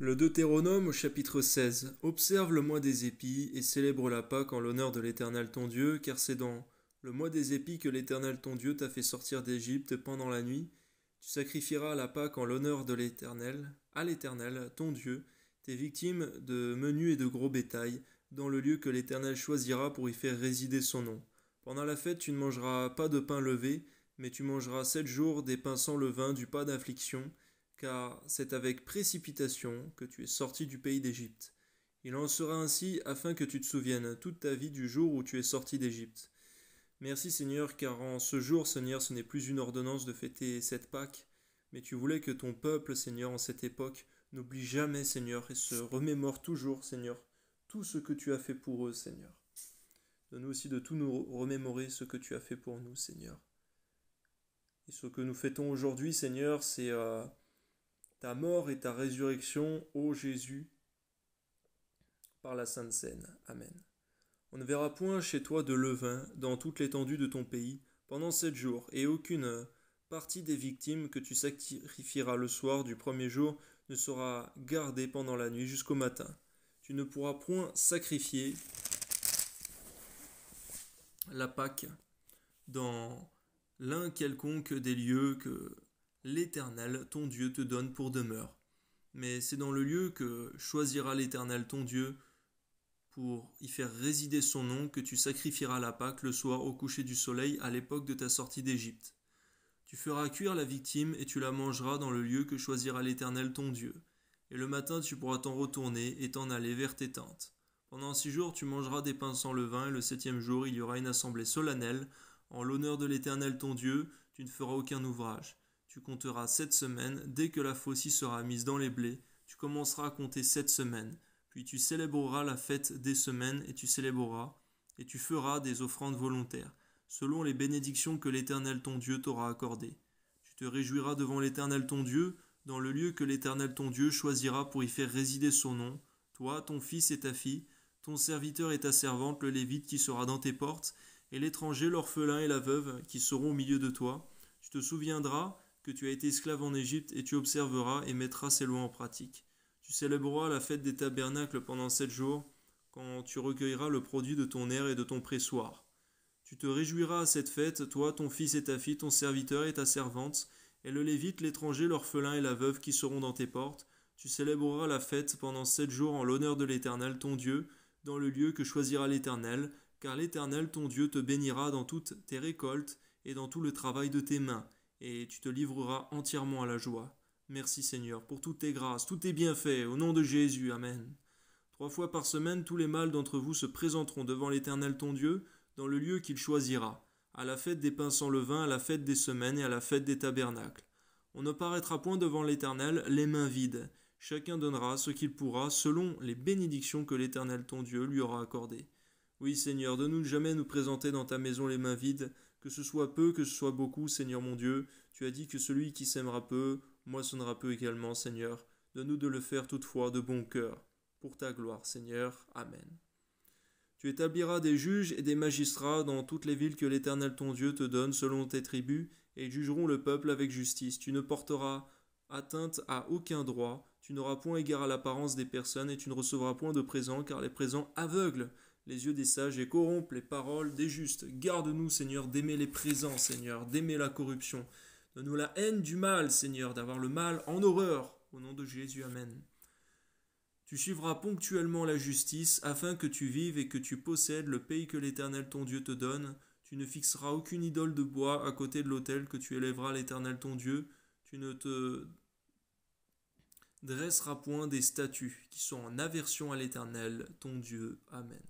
Le Deutéronome au chapitre 16. Observe le mois des épis et célèbre la Pâque en l'honneur de l'Éternel ton Dieu, car c'est dans le mois des épis que l'Éternel ton Dieu t'a fait sortir d'Égypte pendant la nuit. Tu sacrifieras à la Pâque en l'honneur de l'Éternel, à l'Éternel ton Dieu, tes victimes de menu et de gros bétail, dans le lieu que l'Éternel choisira pour y faire résider son nom. Pendant la fête, tu ne mangeras pas de pain levé, mais tu mangeras 7 jours des pains sans levain, du pain d'affliction, car c'est avec précipitation que tu es sorti du pays d'Égypte. Il en sera ainsi afin que tu te souviennes toute ta vie du jour où tu es sorti d'Égypte. Merci Seigneur, car en ce jour, Seigneur, ce n'est plus une ordonnance de fêter cette Pâque, mais tu voulais que ton peuple, Seigneur, en cette époque, n'oublie jamais, Seigneur, et se remémore toujours, Seigneur, tout ce que tu as fait pour eux, Seigneur. Donne-nous aussi de tout nous remémorer ce que tu as fait pour nous, Seigneur. Et ce que nous fêtons aujourd'hui, Seigneur, c'est ta mort et ta résurrection, ô Jésus, par la Sainte Seine. Amen. On ne verra point chez toi de levain dans toute l'étendue de ton pays pendant 7 jours, et aucune partie des victimes que tu sacrifieras le soir du premier jour ne sera gardée pendant la nuit jusqu'au matin. Tu ne pourras point sacrifier la Pâque dans l'un quelconque des lieux que l'Éternel, ton Dieu, te donne pour demeure. Mais c'est dans le lieu que choisira l'Éternel, ton Dieu, pour y faire résider son nom, que tu sacrifieras la Pâque le soir au coucher du soleil à l'époque de ta sortie d'Égypte. Tu feras cuire la victime et tu la mangeras dans le lieu que choisira l'Éternel, ton Dieu. Et le matin tu pourras t'en retourner et t'en aller vers tes tentes. Pendant 6 jours tu mangeras des pains sans levain, et le 7e jour il y aura une assemblée solennelle. En l'honneur de l'Éternel ton Dieu, tu ne feras aucun ouvrage. Tu compteras 7 semaines, dès que la faucille sera mise dans les blés, tu commenceras à compter 7 semaines. Puis tu célébreras la fête des semaines, et tu célébreras, et tu feras des offrandes volontaires, selon les bénédictions que l'Éternel ton Dieu t'aura accordées. Tu te réjouiras devant l'Éternel ton Dieu, dans le lieu que l'Éternel ton Dieu choisira pour y faire résider son nom, toi, ton fils et ta fille, ton serviteur et ta servante, le Lévite qui sera dans tes portes, et l'étranger, l'orphelin et la veuve qui seront au milieu de toi. Tu te souviendras que tu as été esclave en Égypte, et tu observeras et mettras ces lois en pratique. Tu célébreras la fête des tabernacles pendant 7 jours, quand tu recueilleras le produit de ton aire et de ton pressoir. Tu te réjouiras à cette fête, toi, ton fils et ta fille, ton serviteur et ta servante, et le Lévite, l'étranger, l'orphelin et la veuve qui seront dans tes portes. Tu célébreras la fête pendant 7 jours en l'honneur de l'Éternel, ton Dieu, dans le lieu que choisira l'Éternel, car l'Éternel, ton Dieu, te bénira dans toutes tes récoltes et dans tout le travail de tes mains, et tu te livreras entièrement à la joie. Merci Seigneur pour toutes tes grâces, tous tes bienfaits, au nom de Jésus, Amen. 3 fois par semaine, tous les mâles d'entre vous se présenteront devant l'Éternel ton Dieu, dans le lieu qu'il choisira, à la fête des pains sans levain, à la fête des semaines et à la fête des tabernacles. On ne paraîtra point devant l'Éternel les mains vides. Chacun donnera ce qu'il pourra, selon les bénédictions que l'Éternel ton Dieu lui aura accordées. Oui, Seigneur, de nous jamais nous présenter dans ta maison les mains vides, que ce soit peu, que ce soit beaucoup, Seigneur mon Dieu. Tu as dit que celui qui sèmera peu, moissonnera peu également, Seigneur. Donne-nous de le faire toutefois de bon cœur. Pour ta gloire, Seigneur. Amen. Tu établiras des juges et des magistrats dans toutes les villes que l'Éternel ton Dieu te donne selon tes tribus, et ils jugeront le peuple avec justice. Tu ne porteras atteinte à aucun droit, tu n'auras point égard à l'apparence des personnes, et tu ne recevras point de présents, car les présents aveuglent les yeux des sages et corrompent les paroles des justes. Garde-nous, Seigneur, d'aimer les présents, Seigneur, d'aimer la corruption. Donne-nous la haine du mal, Seigneur, d'avoir le mal en horreur. Au nom de Jésus, Amen. Tu suivras ponctuellement la justice, afin que tu vives et que tu possèdes le pays que l'Éternel ton Dieu te donne. Tu ne fixeras aucune idole de bois à côté de l'autel que tu élèveras à l'Éternel ton Dieu. Tu ne te dresseras point des statues qui sont en aversion à l'Éternel ton Dieu. Amen.